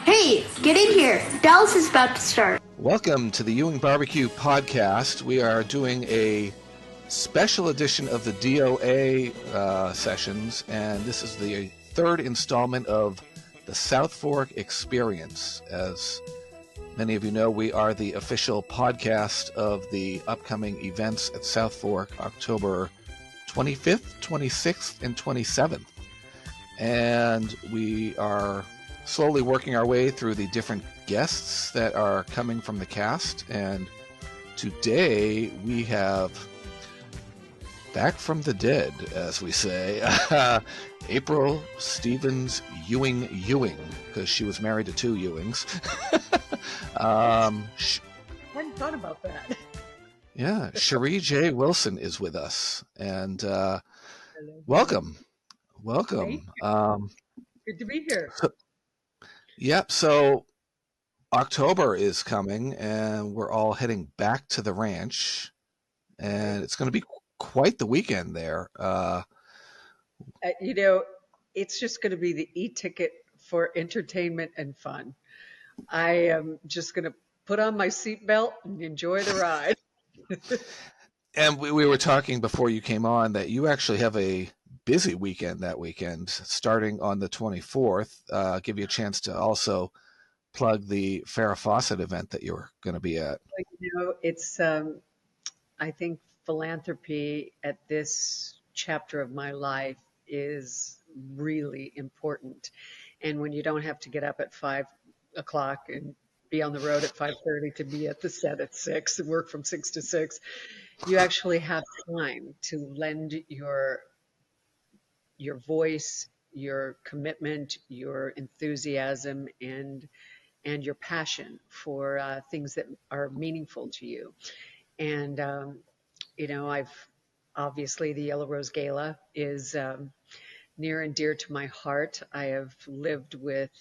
Hey, get in here. Dallas is about to start. Welcome to the Ewing Barbecue Podcast. We are doing a special edition of the DOA sessions, and this is the third installment of the Southfork Experience. As many of you know, we are the official podcast of the upcoming events at Southfork, October 25th, 26th, and 27th. And we are slowly working our way through the different guests that are coming from the cast. And today we have back from the dead, as we say, April Stevens Ewing, because she was married to two Ewings. I hadn't thought about that. Yeah, Sheree J Wilson is with us, and welcome. Good to be here. So October is coming, and we're all heading back to the ranch, and it's going to be quite the weekend there. It's just going to be the e-ticket for entertainment and fun. I am just going to put on my seatbelt and enjoy the ride. And we were talking before you came on that you actually have a busy weekend that weekend, starting on the 24th. Give you a chance to also plug the Farrah Fawcett event that you're going to be at. It's, I think philanthropy at this chapter of my life is really important. And when you don't have to get up at 5 o'clock and be on the road at 5:30 to be at the set at 6 and work from 6 to 6, you actually have time to lend your voice, your commitment, your enthusiasm, and your passion for things that are meaningful to you. And I've obviously the Yellow Rose Gala is near and dear to my heart. I have lived with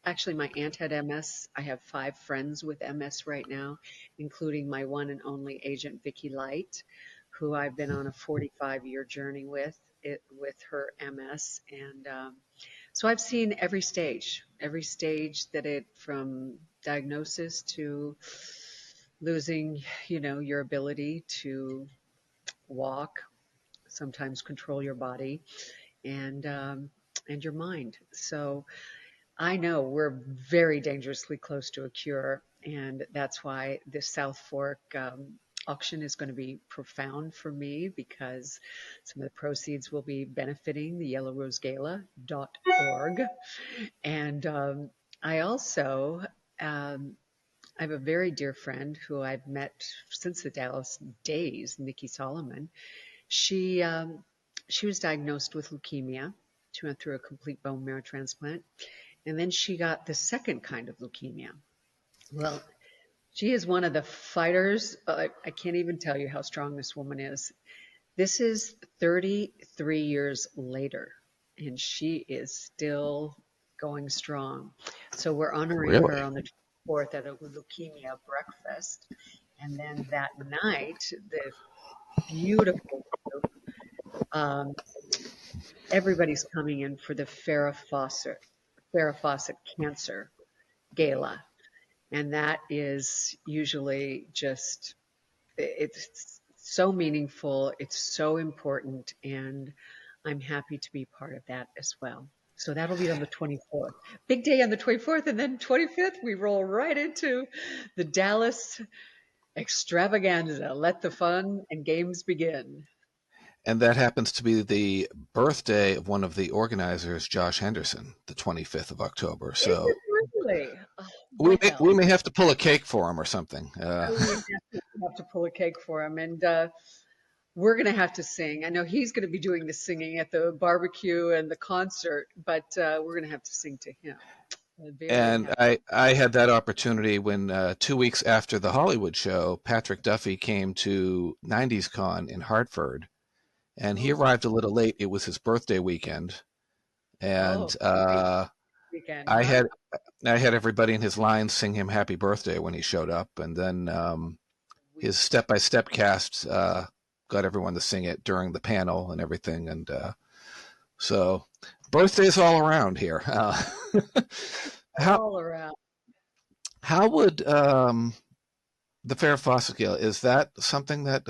actually my aunt had MS. I have 5 friends with MS right now, including my one and only agent Vicki Light, who I've been on a 45-year journey with her MS. And so I've seen every stage that it, from diagnosis to losing, your ability to walk, sometimes control your body, and your mind. So I know we're very dangerously close to a cure, and that's why this Southfork auction is going to be profound for me, because some of the proceeds will be benefiting the yellowrosegala.org. And I also I have a very dear friend who I've met since the Dallas days, Nikki Solomon. She was diagnosed with leukemia. She went through a complete bone marrow transplant, and then she got the second kind of leukemia. Well, she is one of the fighters. I can't even tell you how strong this woman is. This is 33 years later, and she is still going strong. So we're honoring her on the 24th at a leukemia breakfast. And then that night, the beautiful everybody's coming in for the Farrah Fawcett Cancer Gala. And that is usually just, it's so meaningful, it's so important, and I'm happy to be part of that as well. So that'll be on the 24th. Big day on the 24th, and then 25th, we roll right into the Dallas extravaganza. Let the fun and games begin. And that happens to be the birthday of one of the organizers, Josh Henderson, the 25th of October. So really? we may have to pull a cake for him or something. We have to pull a cake for him, and we're going to have to sing. I know he's going to be doing the singing at the barbecue and the concert, but we're going to have to sing to him. And I had that opportunity when 2 weeks after the Hollywood show, Patrick Duffy came to 90s Con in Hartford. And he arrived a little late. It was his birthday weekend, and I had everybody in his line sing him happy birthday when he showed up, and then his step-by-step cast got everyone to sing it during the panel and everything, and so birthdays all around here. How all around. how would the Farrah Fawcett Gala, is that something that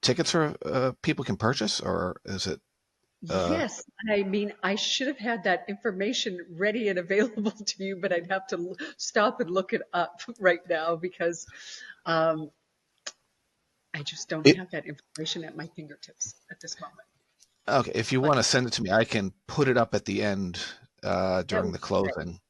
tickets are people can purchase, or is it? Yes, I mean, I should have had that information ready and available to you, but I'd have to stop and look it up right now because um, I just don't It, have that information at my fingertips at this moment. okay, if you But want to send it to me, I can put it up at the end that during would the be great. closing,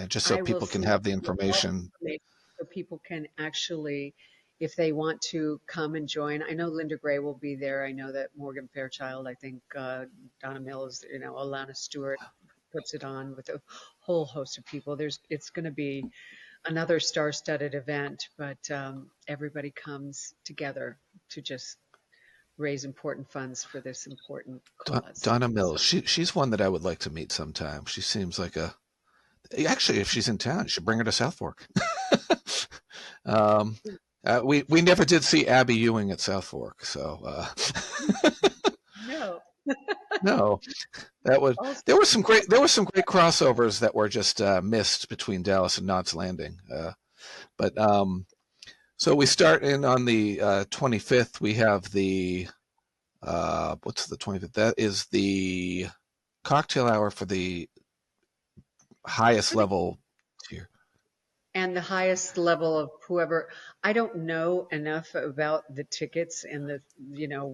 just so I will people can send have the you all information. information so people can actually, if they want to come and join. I know Linda Gray will be there. I know that Morgan Fairchild, I think Donna Mills, Alana Stewart puts it on with a whole host of people. It's going to be another star-studded event, but everybody comes together to just raise important funds for this important cause. Donna Mills, So she's one that I would like to meet sometime. She seems like a actually, if she's in town, you should bring her to Southfork. um, we never did see Abby Ewing at Southfork, so no, no, that was also, there were some great crossovers that were just missed between Dallas and Knott's Landing. But so we start in on the 25th. We have the what's the 25th? That is the cocktail hour for the highest level tier. and the highest level of whoever. I don't know enough about the tickets and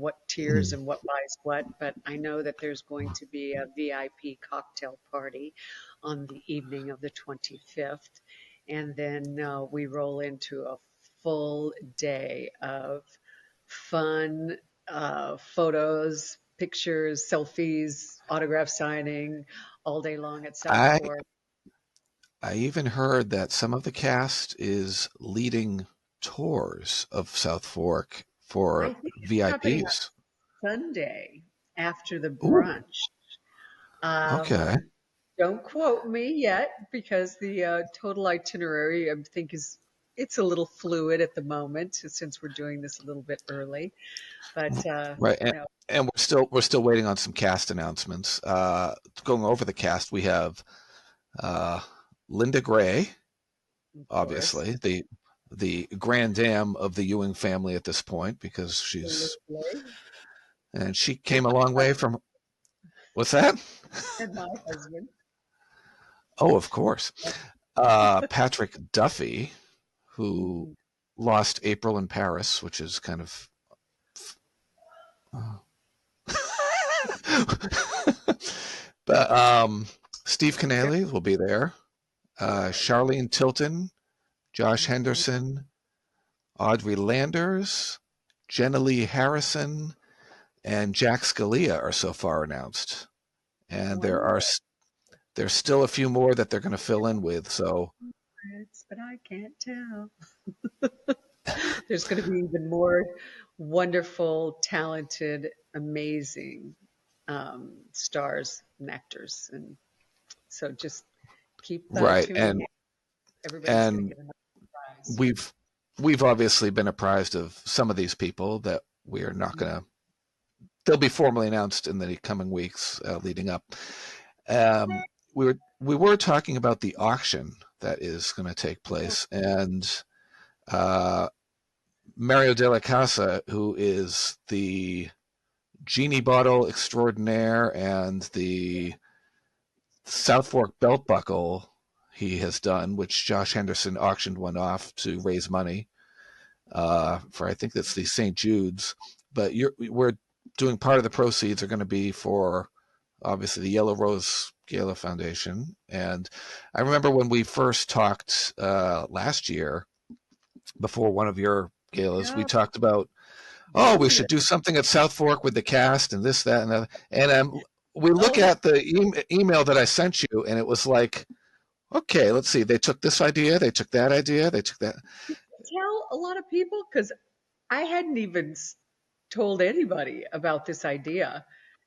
what tiers Hmm. and what buys what, but I know that there's going to be a VIP cocktail party on the evening of the 25th. And then we roll into a full day of fun, photos, pictures, selfies, autograph signing all day long at I Southfork. I even heard that some of the cast is leading tours of South Fork I for think it's happening VIPs. Sunday after the Ooh, brunch. okay. Um, don't quote me yet because the total itinerary I think it's a little fluid at the moment since we're doing this a little bit early. But Right. you know, And we're still waiting on some cast announcements. Going over the cast, we have uh, Linda Gray, of course, obviously, the grand dame of the Ewing family at this point, because absolutely, she and came a long way from, what's that? my husband. Oh, of course. Patrick Duffy, who Mhm. lost April in Paris, which is kind of. Uh, but Steve Canale will be there. Charlene Tilton, Josh Mhm. Henderson, Audrey Landers, Jenna Lee Harrison, and Jack Scalia are so far announced. And Wonderful, there's still a few more that they're going to fill in with. So but I can't tell. There's going to be even more wonderful, talented, amazing stars and actors, and so just keep right, tuning in. Everybody's going to and get another prize. we've obviously been apprised of some of these people that we are not going Mhm. to. They'll be formally announced in the coming weeks leading up. Um, we were talking about the auction that is going to take place, and uh, Mario de la Casa, who is the genie bottle extraordinaire and the South Fork belt buckle he has done, which Josh Henderson auctioned one off to raise money for, I think that's the St. Jude's. But we're doing part of the proceeds are going to be for obviously the Yellow Rose Gala Foundation. And I remember when we first talked last year before one of your galas, we Yeah, talked about, oh, we brilliant. should do something at South Fork with the cast and this, that, and that. And we look Oh, at the email that I sent you, and it was like, okay, let's see. They took this idea, they took that idea, they took that. tell a lot of people because I hadn't even told anybody about this idea,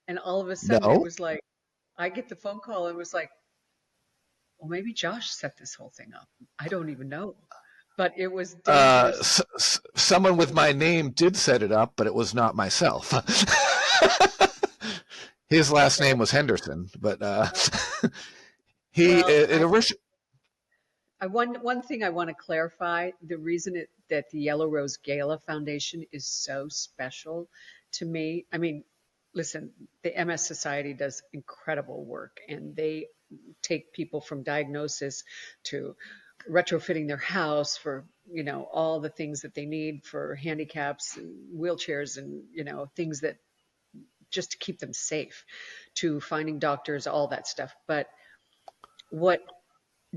and all of a sudden it No, was like I get the phone call and it was like, well, maybe Josh set this whole thing up. I don't even know, but it was dangerous. someone It with was my name did set it up, but it was not myself. His last Okay. name was Henderson, but he Well, it originally. one thing I want to clarify, the reason that the Yellow Rose Gala Foundation is so special to me, I mean, listen, the MS Society does incredible work, and they take people from diagnosis to retrofitting their house for, all the things that they need for handicaps and wheelchairs and, things that just to keep them safe, to finding doctors, all that stuff. But what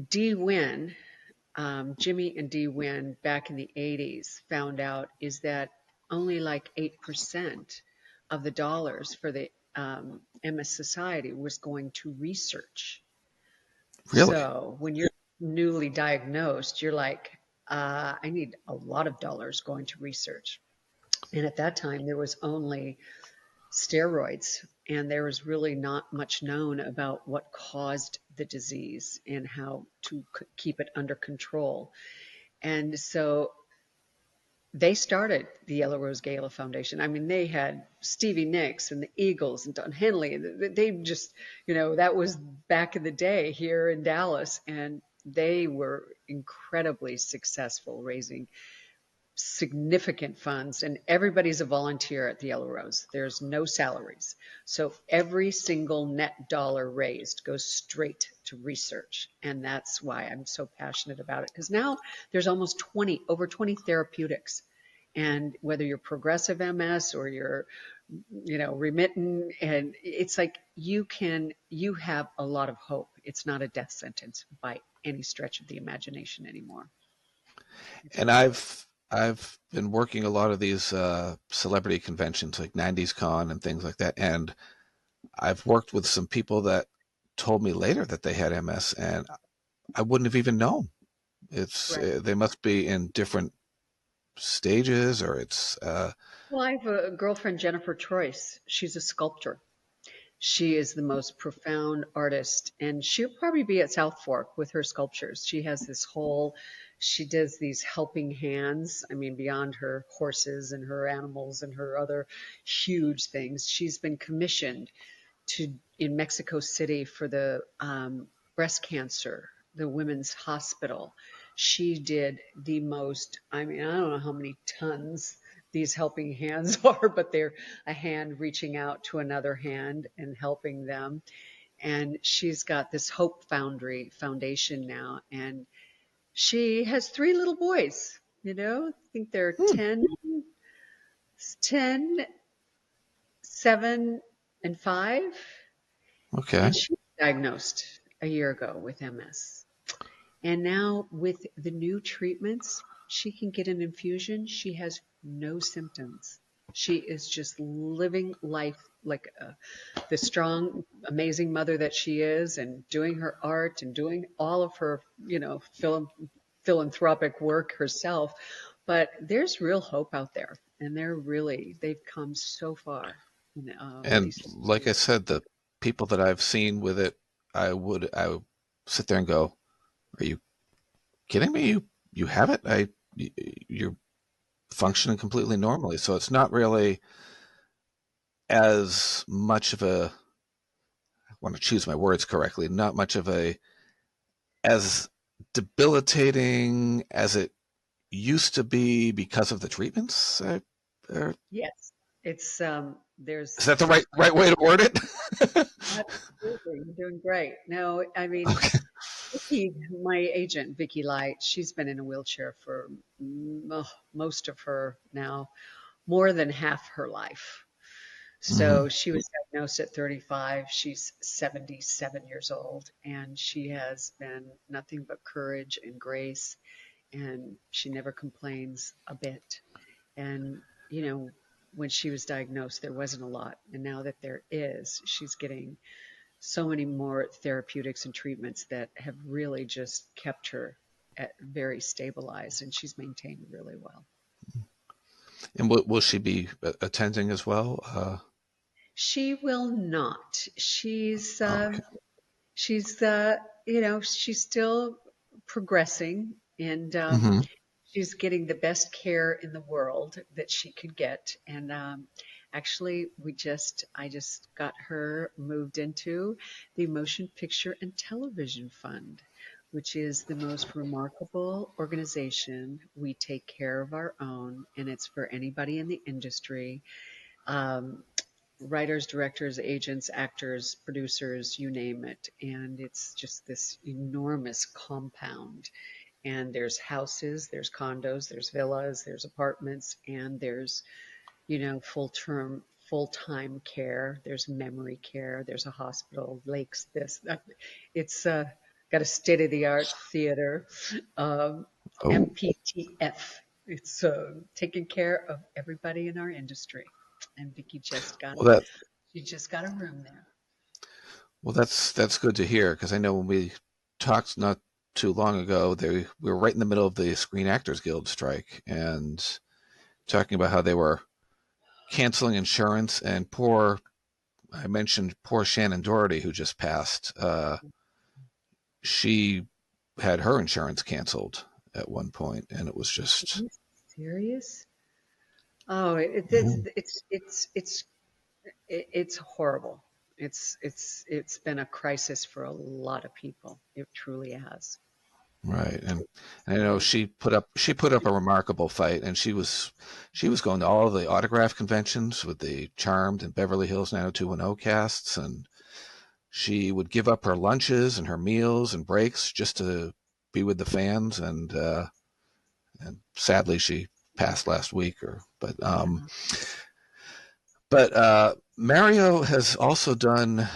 Dee Win, Jimmy and Dee Win back in the 80s found out is that only like 8% of the dollars for the MS Society was going to research. Really? So when you're newly diagnosed, you're like, I need a lot of dollars going to research. And at that time, there was only steroids, and there was really not much known about what caused the disease and how to keep it under control. And so they started the Yellow Rose Gala Foundation. I mean, they had Stevie Nicks and the Eagles and Don Henley. They just, that was back in the day here in Dallas, and they were incredibly successful raising significant funds, and everybody's a volunteer at the Yellow Rose. There's no salaries. So every single net dollar raised goes straight to research. And that's why I'm so passionate about it. Because now there's almost over 20 therapeutics. And whether you're progressive MS or you're, remittent, and it's like you have a lot of hope. It's not a death sentence by any stretch of the imagination anymore. It's And really good. I've been working a lot of these celebrity conventions like 90s Con and things like that, and I've worked with some people that told me later that they had MS, and I wouldn't have even known. It's Right. they must be in different stages, or it's Well, I have a girlfriend, Jennifer Troyce. She's a sculptor. She is the most profound artist, and she'll probably be at Southfork with her sculptures. She has she does these helping hands. I mean, beyond her horses and her animals and her other huge things, she's been commissioned in Mexico City for the breast cancer, the women's hospital. She did the most, I mean, I don't know how many tons these helping hands are, but they're a hand reaching out to another hand and helping them. And she's got this Hope Foundation now, and she has three little boys, I think they're hmm, 10, 7, and 5. okay. And she was diagnosed a year ago with MS. And now with the new treatments, she can get an infusion. She has no symptoms. She is just living life like the strong, amazing mother that she is, and doing her art and doing all of her, philanthropic work herself. But there's real hope out there, and they've come so far with And these. like I said, the people that I've seen with it, I would sit there and go, "Are you kidding me? You have it? You're functioning completely normally." So it's not really as much of a, I want to choose my words correctly, not much of a as debilitating as it used to be because of the treatments. Yes, it's there's Is that the some right way to word it? absolutely, you're doing great. No, I mean, Okay. Vicky, my agent, Vicky Light, she's been in a wheelchair for most of her now, more than half her life. Hmm. So she was diagnosed at 35. She's 77 years old, and she has been nothing but courage and grace, and she never complains a bit. And, when she was diagnosed, there wasn't a lot. And now that there is, she's getting so many more therapeutics and treatments that have really just kept her very stabilized, and she's maintained really well. And will she be attending as well? She will not. Okay. She's still progressing, and Hmm. she's getting the best care in the world that she could get. And Actually, I just got her moved into the Motion Picture and Television Fund, which is the most remarkable organization. We take care of our own, and it's for anybody in the industry. Um, Writers, directors, agents, actors, producers, you name it. And it's just this enormous compound. And there's houses, there's condos, there's villas, there's apartments, and there's, full-time care. There's memory care. There's a hospital, lakes, this, that. It's got a state-of-the-art theater, um, Oh, MPTF. It's taking care of everybody in our industry. And Vicki well that she just got a room there. well that's good to hear, because I know when we talked not too long ago, we were right in the middle of the Screen Actors Guild strike and talking about how they were canceling insurance, and I mentioned poor Shannon Doherty, who just passed. She had her insurance canceled at one point, and it was Are just, you serious? Oh, yeah, it's horrible. It's been a crisis for a lot of people. It truly has. right. And I know she put up a remarkable fight, and she was going to all of the autograph conventions with the Charmed and Beverly Hills 90210 casts, and she would give up her lunches and her meals and breaks just to be with the fans, and sadly she passed last week. Yeah. But Mario has also done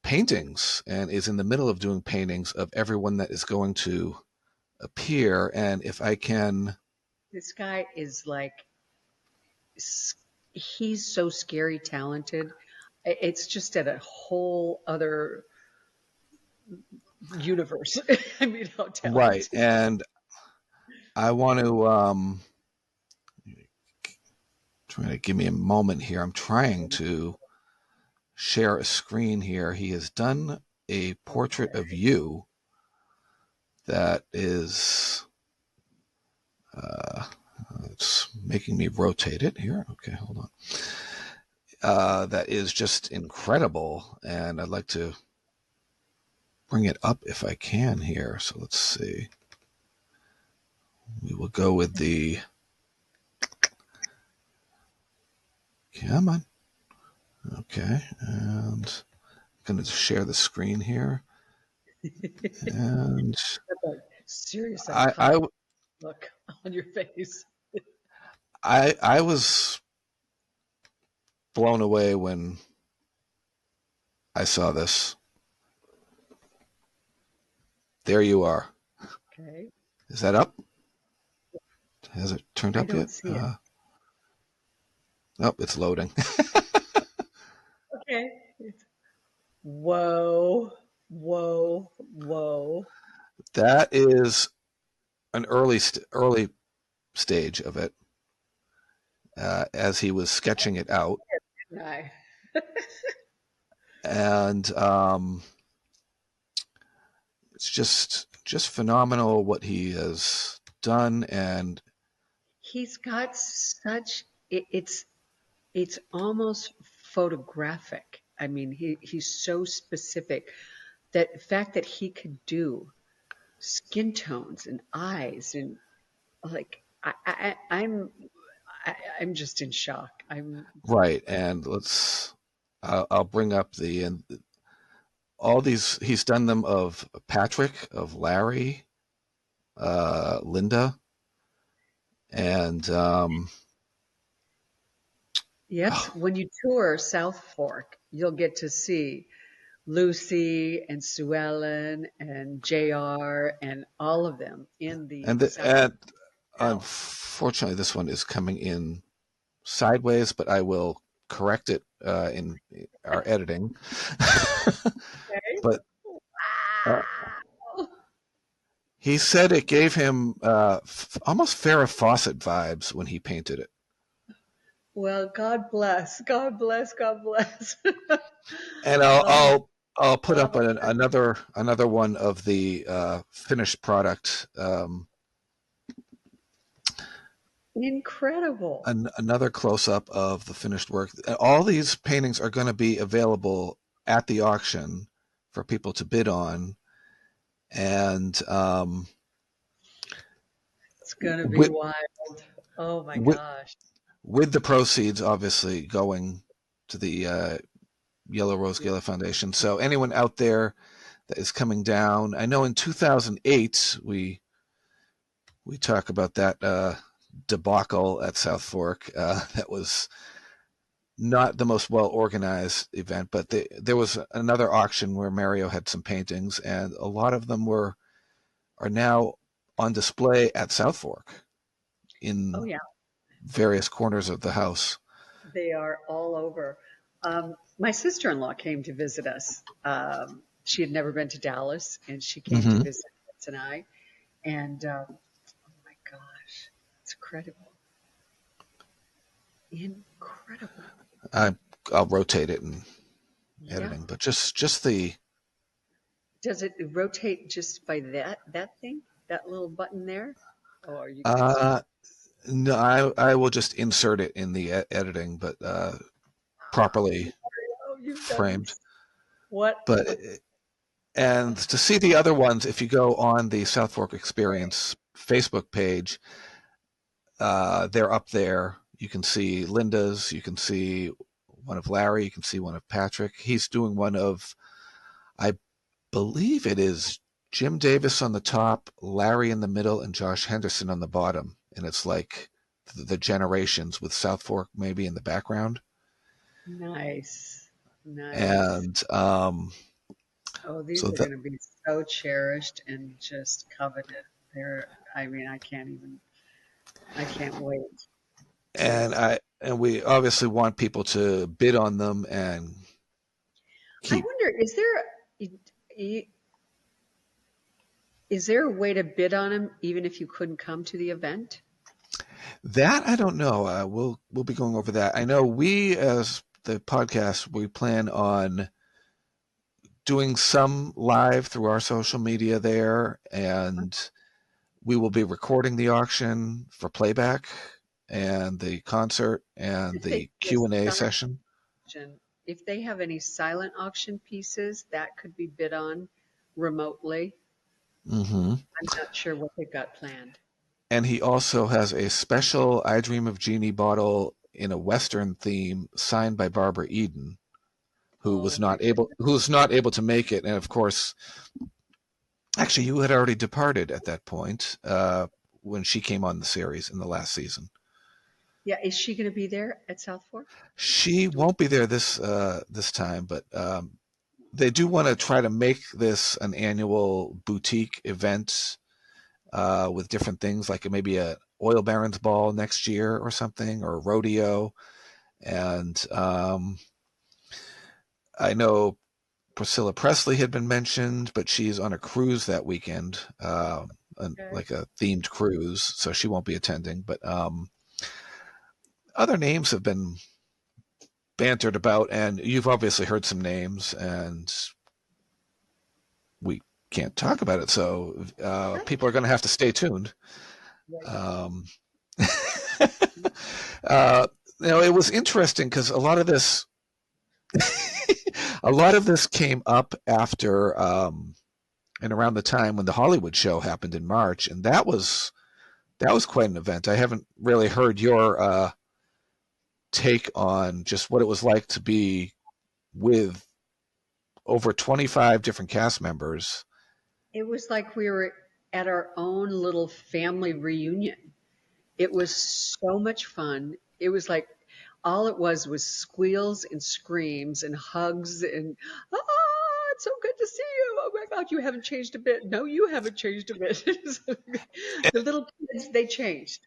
paintings and is in the middle of doing paintings of everyone that is going to appear. And if I can, This guy is like, he's so scary talented. It's just at a whole other universe. I mean, how right, talented. and I want to try to give me a moment here. I'm trying to share a screen here. He has done a portrait of you that is, uh, it's making me rotate it here. Okay, hold on. That is just incredible, and I'd like to bring it up if I can here. So let's see. We will go with the, come on. Okay, and I'm going to share the screen here. And Serious I, I, iconic look on your face. I was blown away when I saw this. There you are. Okay. Is that up? Has it turned I up yet? don't see it. Oh, it's loading. Okay. Whoa, whoa, whoa. That is an early stage of it, as he was sketching it out, No. and it's just phenomenal what he has done. And He's got such it's almost photographic. I mean, he's so specific. That fact that he could do skin tones and eyes and like I'm just in shock. I'm right, and I'll bring up the and all these. He's done them of Patrick, of Larry, Linda, and Yep. oh, When you tour Southfork, you'll get to see Lucy and Sue Ellen and JR and all of them in the Southfork and Hotel. unfortunately, this one is coming in sideways, but I will correct it in our editing. Okay. But uh, Wow. he said it gave him almost Farrah Fawcett vibes when he painted it. Well, God bless. God bless. God bless. And Oh, I'll put up oh, another one of the finished product. Incredible. Another close-up of the finished work. All these paintings are going to be available at the auction for people to bid on, and It's going to be with, wild. Oh my with gosh. with the proceeds obviously going to the Yellow Rose Gala Foundation. So anyone out there that is coming down, I know in 2008 we talk about that debacle at Southfork. That was not the most well organized event, but there was another auction where Mario had some paintings, and a lot of them are now on display at Southfork Oh in yeah, various corners of the house. they are all over. My sister-in-law came to visit us. She had never been to Dallas, and she came to Hmm. visit us and I. And oh my gosh, it's incredible, incredible. I'll rotate it in Yeah. editing, but just the Does it rotate just by that thing, that little button there, or you can? uh no, I will just insert it in the editing, but properly Oh, you've done framed. this. What But a and to see the other ones, if you go on the Southfork Experience Facebook page, they're up there. You can see Linda's, you can see one of Larry, you can see one of Patrick. He's doing one of, I believe it is Jim Davis on the top, Larry in the middle, and Josh Henderson on the bottom. And it's like the generations with Southfork maybe in the background. nice, nice. And Oh, so these are that, going to be so cherished and just coveted. They're, I mean, I can't wait to. and we obviously want people to bid on them and I keep wonder, is there a way to bid on them even if you couldn't come to the event? that. I don't know. We'll be going over that. I know we as the podcast we plan on doing some live through our social media there, and we will be recording the auction for playback and the concert and If they the do a Q&A silent session. auction, if they have any silent auction pieces that could be bid on remotely, Hmm. I'm not sure what they've got planned. And he also has a special I Dream of Jeannie bottle in a Western theme signed by Barbara Eden, Oh my who was not able to make it. And of course, actually, you had already departed at that point when she came on the series in the last season. Yeah, is she going to be there at South Fork? She won't be there this time, but they do want to try to make this an annual boutique event with different things, like maybe a oil barons ball next year or something, or a rodeo. And I know Priscilla Presley had been mentioned, but she's on a cruise that weekend, Okay. like a themed cruise, so she won't be attending. But other names have been bantered about, and you've obviously heard some names, and we can't talk about it, so people are going to have to stay tuned. Right. Um, uh, it was interesting because a lot of this came up after and around the time when the Hollywood show happened in March, and that was quite an event. I haven't really heard your take on just what it was like to be with over 25 different cast members. It was like we were at our own little family reunion. It was so much fun. It was like all it was squeals and screams and hugs and it's so good to see you. Oh my God, you haven't changed a bit. No, you haven't changed a bit. The little kids, they changed.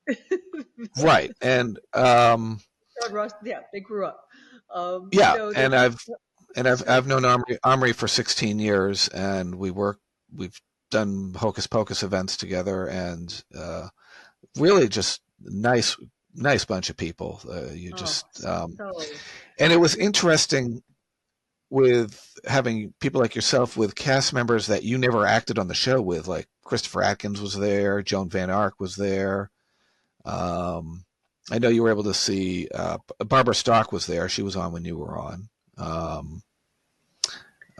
Right. And John Ross, yeah, they grew up. yeah, They and so I've known Omri for 16 years, and we've done Hocus Pocus events together, and really just nice bunch of people. You oh just so and it was interesting with having people like yourself with cast members that you never acted on the show with, like Christopher Atkins was there, Joan Van Ark was there, I know you were able to see Barbara Stock was there. She was on when you were on.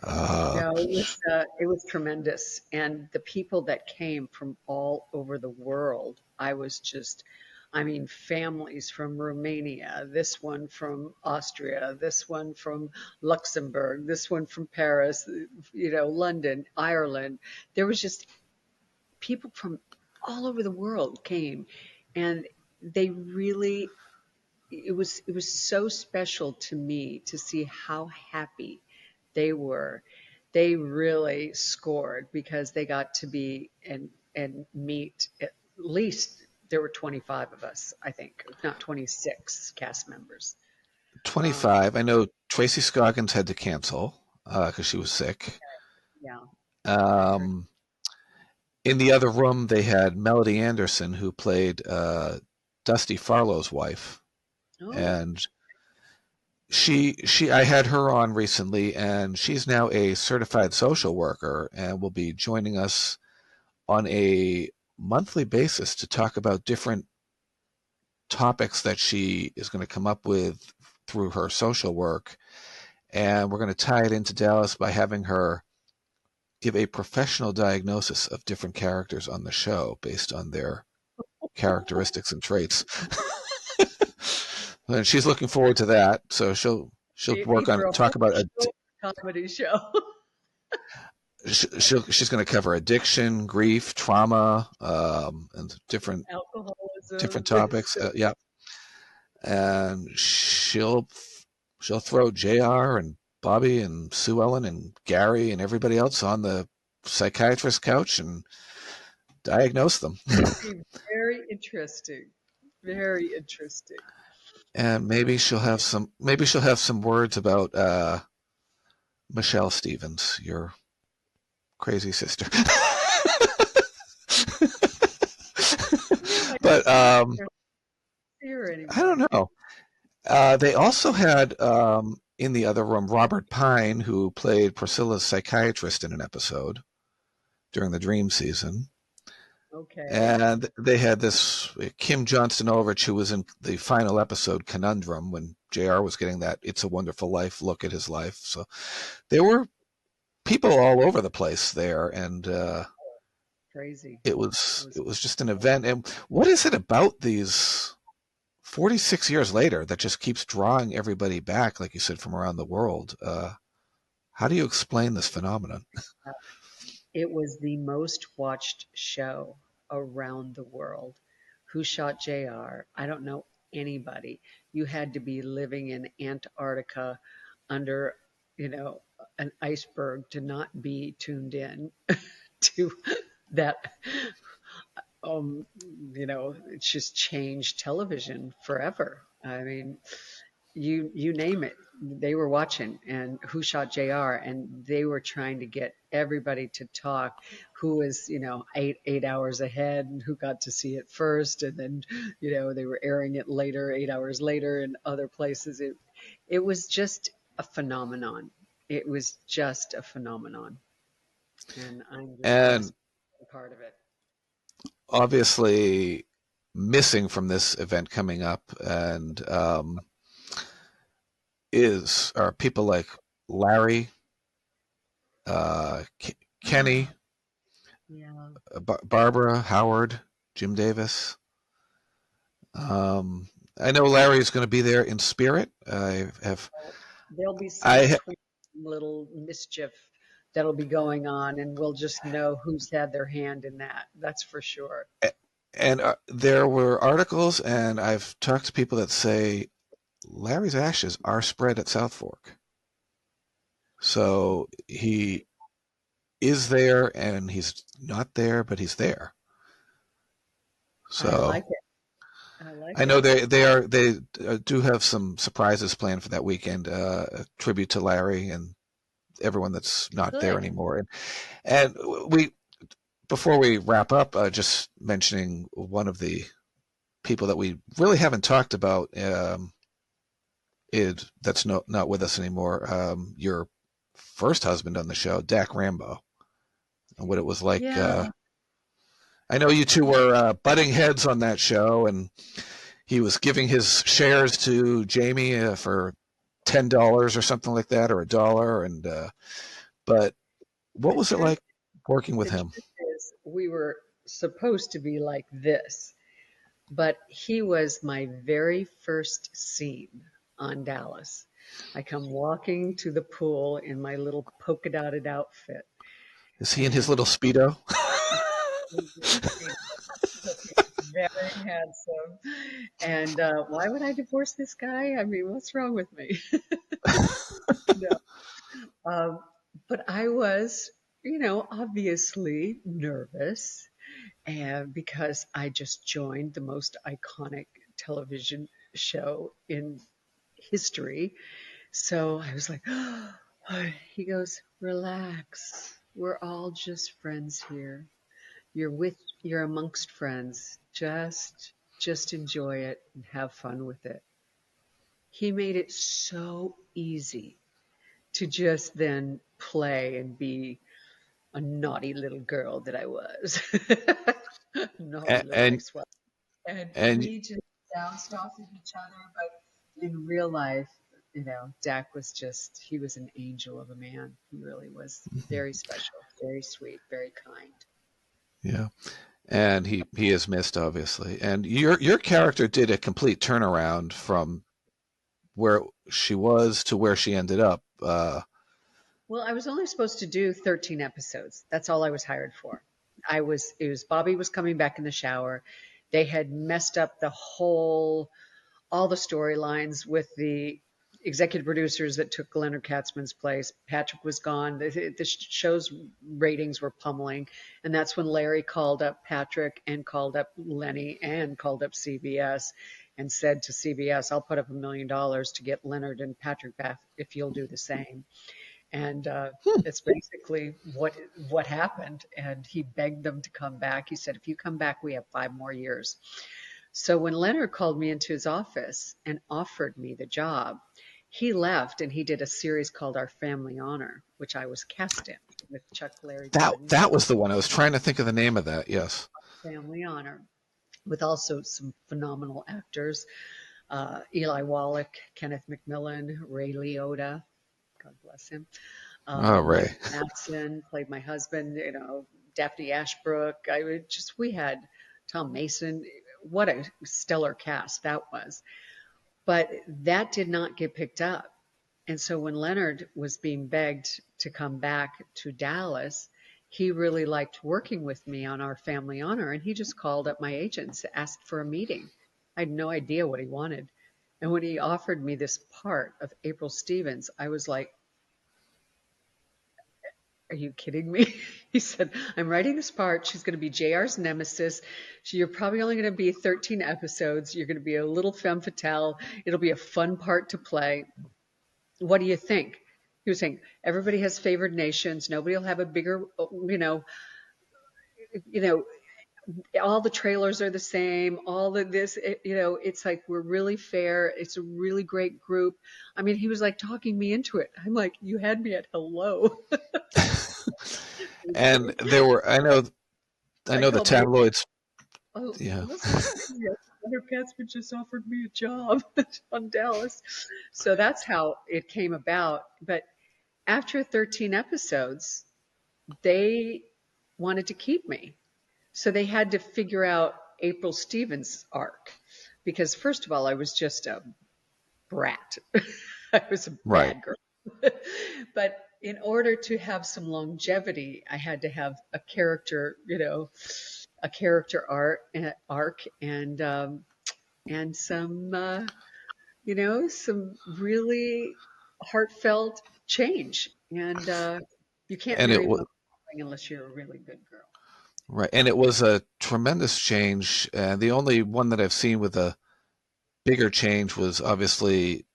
No, it was tremendous, and the people that came from all over the world, I mean, families from Romania, this one from Austria, this one from Luxembourg, this one from Paris, London, Ireland. There was just people from all over the world came, and they really it was so special to me to see how happy they were. They really scored because they got to be and meet at least there were 25 of us, I think, if not 26 cast members. 25. I know Tracy Scoggins had to cancel because she was sick. Yeah. Um, in the other room, they had Melody Anderson, who played Dusty Farlow's wife, Oh, and I had her on recently, and she's now a certified social worker and will be joining us on a monthly basis to talk about different topics that she is going to come up with through her social work. And we're going to tie it into Dallas by having her give a professional diagnosis of different characters on the show based on their characteristics and traits. And she's looking forward to that. So she'll work on either a talk horror about show or a comedy show. she's going to cover addiction, grief, trauma, and different Alcoholism. topics. Yeah, and she'll throw Jr. and Bobby and Sue Ellen and Gary and everybody else on the psychiatrist couch and diagnose them. Very interesting. Very interesting. And maybe she'll have some words about Michelle Stevens, your crazy sister. But I don't know. They also had in the other room Robert Pine, who played Priscilla's psychiatrist in an episode during the dream season. Okay. And they had this Kim Johnston Ulrich, who was in the final episode Conundrum when JR was getting that It's a Wonderful Life look at his life. So there were people all over the place there, and crazy. It was just an event. And what is it about these 46 years later that just keeps drawing everybody back, like you said, from around the world? How do you explain this phenomenon? It was the most watched show around the world. Who Shot JR? I don't know anybody. You had to be living in Antarctica under, an iceberg to not be tuned in to that. It's just changed television forever. I mean, you name it, they were watching. And Who Shot JR, and they were trying to get everybody to talk who was 8 hours ahead and who got to see it first, and then they were airing it later, 8 hours later in other places. It was just a phenomenon. It was just a phenomenon, and I'm just blessed to be part of it. Obviously missing from this event coming up and are people like Larry, Kenny, Yeah. Barbara, Howard, Jim Davis. I know Larry's going to be there in spirit. There'll be some little mischief that'll be going on, and we'll just know who's had their hand in that. That's for sure. And there were articles, and I've talked to people that say Larry's ashes are spread at Southfork. So he is there, and he's not there, but he's there. So I like it. I know they do have some surprises planned for that weekend. A tribute to Larry and everyone that's not there anymore. And before we wrap up, just mentioning one of the people that we really haven't talked about that's not with us anymore. Your first husband on the show, Dak Rambo, and what it was like. Yeah. I know you two were butting heads on that show, and he was giving his shares to Jamie for $10 or something like that, or $1. And but what The was it truth, like working with the him? truth is, we were supposed to be like this, but he was my very first scene on Dallas. I come walking to the pool in my little polka dotted outfit, Is he in his and little Speedo? very handsome. And why would I divorce this guy? I mean, what's wrong with me? No. Um, but I was, obviously nervous, and because I just joined the most iconic television show in history. So I was like, he goes, relax. We're all just friends here. You're amongst friends. Just enjoy it and have fun with it. He made it so easy to just then play and be a naughty little girl that I was. Naughty little And ex-wife. And and we just bounced off of each other, but in real life, Dak was he was an angel of a man. He really was very special, very sweet, very kind. yeah, and he is missed obviously. And your character did a complete turnaround from where she was to where she ended up. Well, I was only supposed to do 13 episodes. That's all I was hired for. It was Bobby was coming back in the shower. They had messed up all the storylines with the executive producers that took Leonard Katzman's place. Patrick was gone. The show's ratings were pummeling. And that's when Larry called up Patrick and called up Lenny and called up CBS and said to CBS, I'll put up $1 million to get Leonard and Patrick back if you'll do the same. And it's basically what happened. And he begged them to come back. He said, if you come back, we have 5 more years. So when Leonard called me into his office and offered me the job, he left and he did a series called Our Family Honor, which I was cast in with Chuck Larry Gordon. That was the one. I was trying to think of the name of that. Yes. Family Honor, with also some phenomenal actors. Eli Wallach, Kenneth McMillan, Ray Liotta, God bless him. Oh, Mike Ray. Matson played my husband, Daphne Ashbrook. We had Tom Mason. What a stellar cast that was. But that did not get picked up. And so when Leonard was being begged to come back to Dallas, he really liked working with me on Our Family Honor. And he just called up my agents, asked for a meeting. I had no idea what he wanted. And when he offered me this part of April Stevens, I was like, are you kidding me? He said, I'm writing this part. She's going to be JR's nemesis. You're probably only going to be 13 episodes. You're going to be a little femme fatale. It'll be a fun part to play. What do you think? He was saying, everybody has favored nations. Nobody will have a bigger, you know, all the trailers are the same. All of this, it's like we're really fair. It's a really great group. I mean, he was like talking me into it. I'm like, you had me at hello. And there were, I know the called the tabloids. Oh, Yeah. listen, Leonard Katzman just offered me a job on Dallas. So that's how it came about. But after 13 episodes, they wanted to keep me. So they had to figure out April Stevens' arc. Because first of all, I was just a brat. I was a Right. bad girl. But in order to have some longevity, I had to have a character, arc and some really heartfelt change. And you can't And it marry was love unless you're a really good girl. right. And it was a tremendous change. And the only one that I've seen with a bigger change was obviously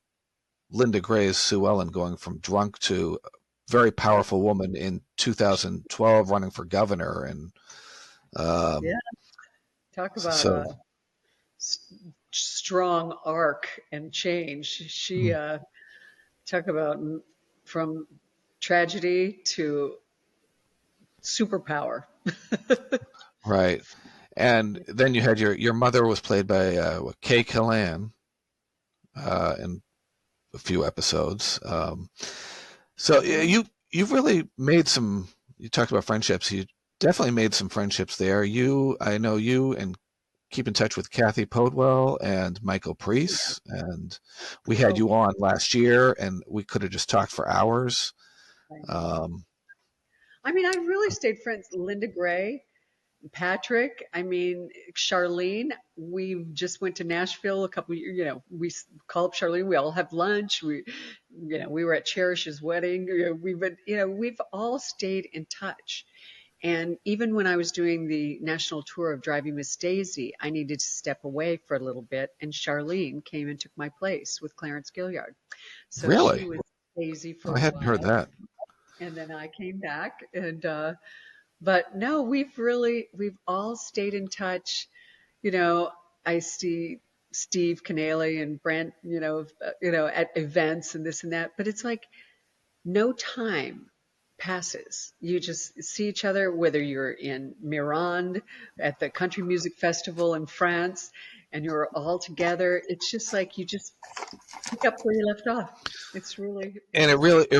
Linda Gray's Sue Ellen going from drunk to a very powerful woman in 2012 running for governor. And Yeah, um, talk about so, a strong arc and change. She talk about from tragedy to superpower. Right. And then you had your mother was played by Kay Killan in a few episodes. So you've really made some. You talked about friendships. You definitely made some friendships there. I know you, and keep in touch with Kathy Podwell and Michael Priest, and we had Oh, you on last year, and we could have just talked for hours. I know. Um, I mean, I really stayed friends. Linda Gray, Patrick, I mean, Charlene, we just went to Nashville a couple, we call up Charlene, we all have lunch. We were at Cherish's wedding. We've all stayed in touch. And even when I was doing the national tour of Driving Miss Daisy, I needed to step away for a little bit. And Charlene came and took my place with Clarence Gilliard. So she really, was Daisy for I a hadn't heard while. that. And then I came back but no, we've all stayed in touch. You know, I see Steve Canale and Brent, at events and this and that, but it's like no time passes. You just see each other, whether you're in Mirande at the Country Music Festival in France and you're all together. It's just like you just pick up where you left off. And it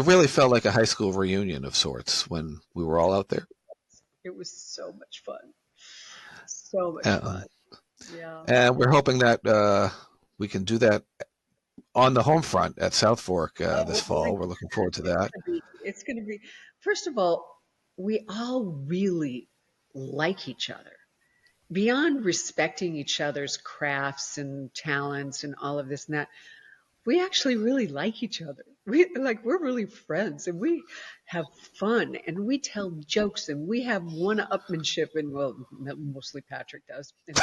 really felt like a high school reunion of sorts when we were all out there. It was so much fun. So much Uh, fun. Yeah. and we're hoping that we can do that on the home front at Southfork this Oh my fall. We're looking forward to that. It's going to be, first of all, we all really like each other. Beyond respecting each other's crafts and talents and all of this and that, we actually really like each other. We're really friends and we have fun and we tell jokes and we have one-upmanship and well, mostly Patrick does. And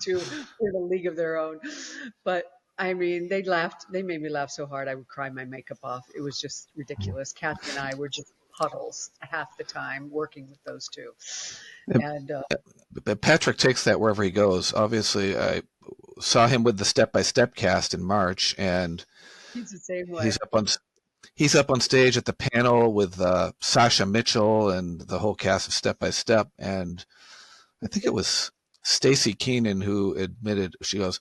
to in a league of their own. But I mean, they made me laugh so hard I would cry my makeup off. It was just ridiculous. Kathy and I were just puddles half the time working with those two. And But Patrick takes that wherever he goes. Obviously, I saw him with the Step by Step cast in March, and he's the same way. he's up on he's up on stage at the panel with Sasha Mitchell and the whole cast of Step by Step. And I think it was Stacy Keenan who admitted, she goes,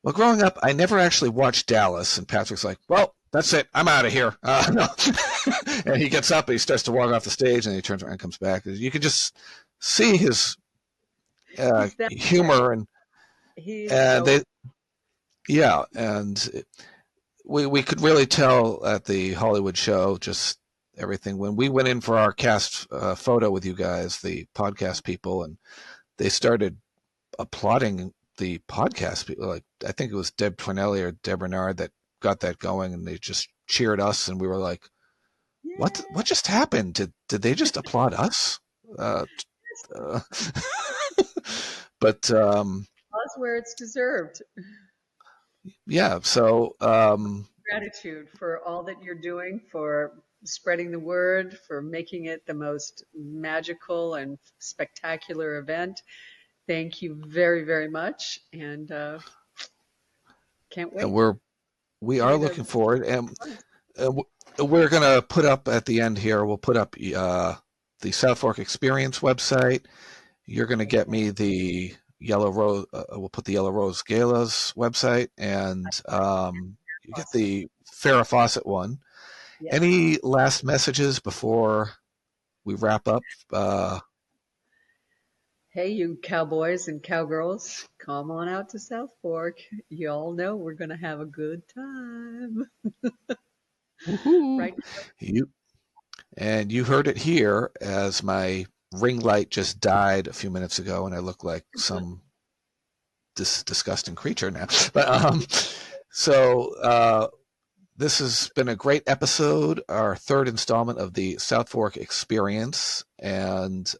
"Well, growing up, I never actually watched Dallas." And Patrick's like, "Well, that's it. I'm out of here." No. And he gets up and he starts to walk off the stage, and he turns around and comes back. You can just see his He's that humor, way. and He's and so they and we could really tell at the Hollywood show just everything when we went in for our cast photo with you guys, the podcast people, and they started applauding the podcast people. Like I think it was Deb Twinelli or Deb Bernard that got that going, and they just cheered us, and we were like, "What? yeah. What just happened? Did they just applaud us?" Uh, uh, but That's where it's deserved. yeah, so Gratitude for all that you're doing, for spreading the word, for making it the most magical and spectacular event. Thank you very, very much, and can't and wait. we Give are me looking the forward, and we're gonna put up at the end here. We'll put up the Southfork Experience website. You're gonna get me the Yellow Rose. We'll put the Yellow Rose Gala's website, and you get awesome. the Farrah Fawcett one. Yes. Any last messages before we wrap up? Hey, you cowboys and cowgirls, come on out to South Fork. You all know we're going to have a good time. Woohoo! Right? You heard it here as my ring light just died a few minutes ago, and I look like some disgusting creature now. But this has been a great episode, our third installment of the Southfork Experience, and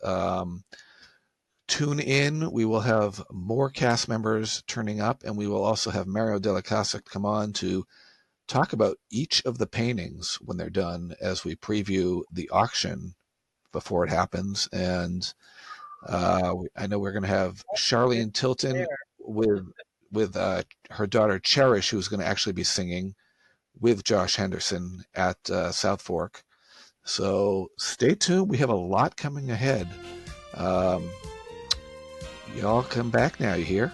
tune in. We will have more cast members turning up, and we will also have Mario Della Casa come on to talk about each of the paintings when they're done as we preview the auction before it happens. And I know we're going to have Charlene Tilton with her daughter Cherish, who's going to actually be singing with Josh Henderson at Southfork. So stay tuned. We have a lot coming ahead. Y'all come back now, you hear?